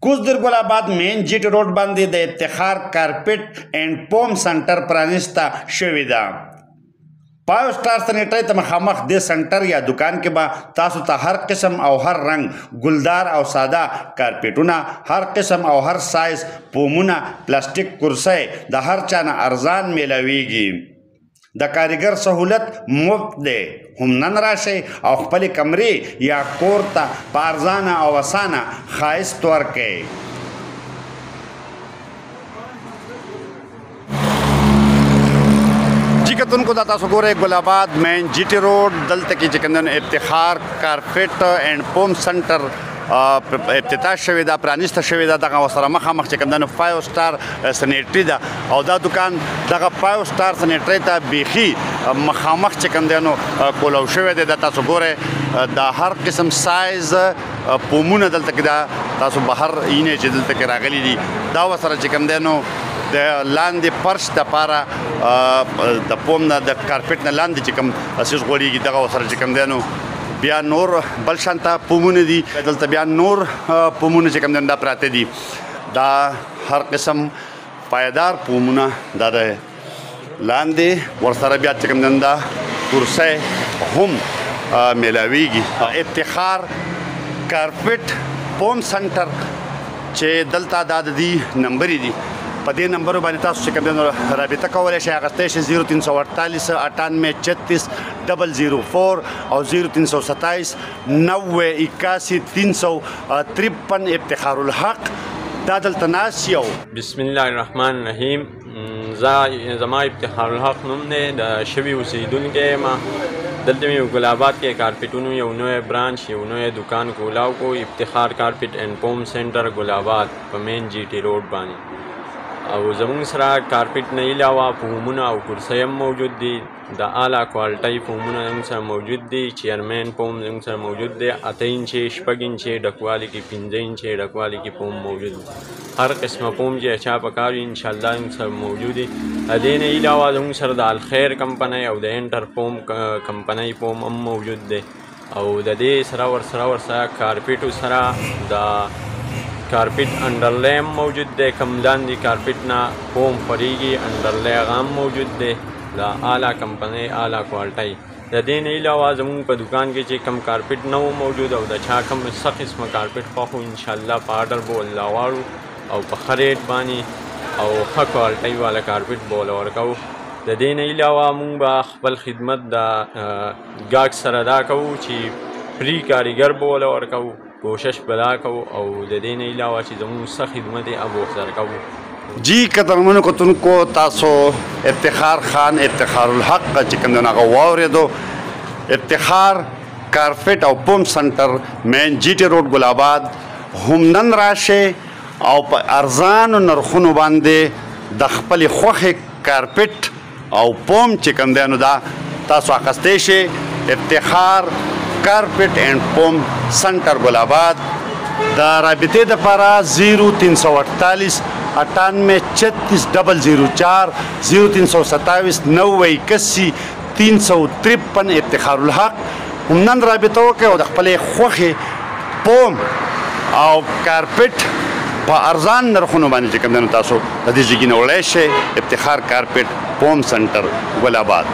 کوزدر ګل آباد مین جی ټي روډ باندې د افتخار کارپیټ اینډ پوم سنټر پرانیسته شوې ده. 5 سٹار سنیټری ته مخامخ دې سنټر یا دکان کې به تاسو ته هر قسم او هر رنګ ګلدار او ساده کارپیټونه، هر قسم او هر سایز پومونه، پلاستیک کرسۍ د هر چا نه ارزان میلاویږي. د کاریګر سهولت مفت دی. هم نن راشئ او خپلې کمرې یا کور ته په ارزانه او اسانه ښایست ورکئ. جی کتونکو دا تاسو ګورئ ګل آباد مین جی ټي روډ دلته کې چې کوم افتخار کارپیټ اینډ پوم سنټر افتتاح شوې ده، پرانیسته شوې ده. دغه ورسره مخامخ چې کوم 5 سٹار سنیټري ده او دا دکان دغه 5 سٹار سنیټري ته بیخي مخامخ چې کوم دی نو کولاو شوی دی. دا تاسو ګورئ د هر قسم سایز پومونه دلته کې ده. تاسو بهر اینې چې دلته کې راغلي دي دا ورسره چې کوم دی نو د لاندې فرش دپاره د پوم نه د کارپیټ نه لاندې چې کوم څیز غوړېږي دغه ورسره چې کوم دی نو بیا نور بل شانته پومونه دي. دلته بیا نور پومونه چې کوم دی دا پراته دي. دا هر قسم پایدار پومونه دا د لاندې ورسره بیا چې کوم دی دا کرسۍ هم میلاویږي. افتخار کارپیټ پوم سنټر چې دلته دا د دې نمبرې دي، په دې نمبرو باندې تاسو چې کوم دی رابطه کولی شئ. اخیستی شئ 0348 98 36 004 او 0327 90 81 353. افتخار الحق دا دلته ناست یو. بسم الله الرحمن الرحیم. زما افتخار الحق نوم دی، د شوي اوسیدونکی یم. دلته مې ګل آباد کې کارپیټونو یو نوی برانچ، یو نوی دکان کولاو کو. افتخار کارپیټ اینډ پوم سنټر ګل آباد په مین جی ټي روډ باندې. او زمونږ سره کارپیټ نه علاوه پومونه او کرسۍ هم موجود دي. د اعلی کوالټۍ پومونه زموږ سره موجود دي. چیرمین پوم زموږ سره موجود دی. 8 انچې 6 انچې ډکوالي کې 15 انچې ډکوالي کې پوم موجود دی. هر قسمه پوم چې چا پکار وي انشاءالله زموږ سره موجود دي. د دې نه علاوه زموږ سره د الخیر کمپنۍ او د انټر پوم کمپنۍ پوم هم موجود دی. او د دې سره ورسره کارپیټو سره د کارپیټ انډرلی هم موجود دی. کم لاندې کارپیټ نه پوم خورېږي، انډرلی هغه هم موجود دی د اعلی کمپنۍ اعلی کوالټۍ. د دې نه علاوه زموږ په دکان کې چې کم کارپیټ نه و موجود او د چا کم څه قسمه کارپیټ خوښ و انشاءالله په آرډر به ورله غواړو او په ښه ریټ باندې او ښه کوالټۍ والا کارپیټ به ورله ورکوو. د دې نه علاوه موږ به خپل خدمت د ګاهک سره دا کوو چې فری کاریګر به ورله ورکوو، کوشش به دا کوو او د دې نه علاوه چې زموږ څه خدمت یې اب ورسره کوو. جی قدرمنو کتونکو تاسو افتخار خان افتخار الحق چې کوم دی هغه واورېدو. افتخار کارپیټ او پوم سنټر مین جی ټي روډ ګل آباد. هم نن راشئ او په ارزانو نرخونو باندې د خپلې خوښې کارپیټ او پوم چې کوم دی نو دا تاسو اخیستی شئ. افتخار کارپیټ اینډ پوم سنټر ګل آباد. د رابطې دپاره 0348 98 36 004 0327 90 81 353. افتخار الحق. هم نن رابطه وکړئ او د خپلې خوښې پوم او کارپیټ په ارزان نرخونو باندې چې کوم دی نو تاسو د دې ځای نه وړی شئ. افتخار کارپیټ پوم سنټر ګل آباد.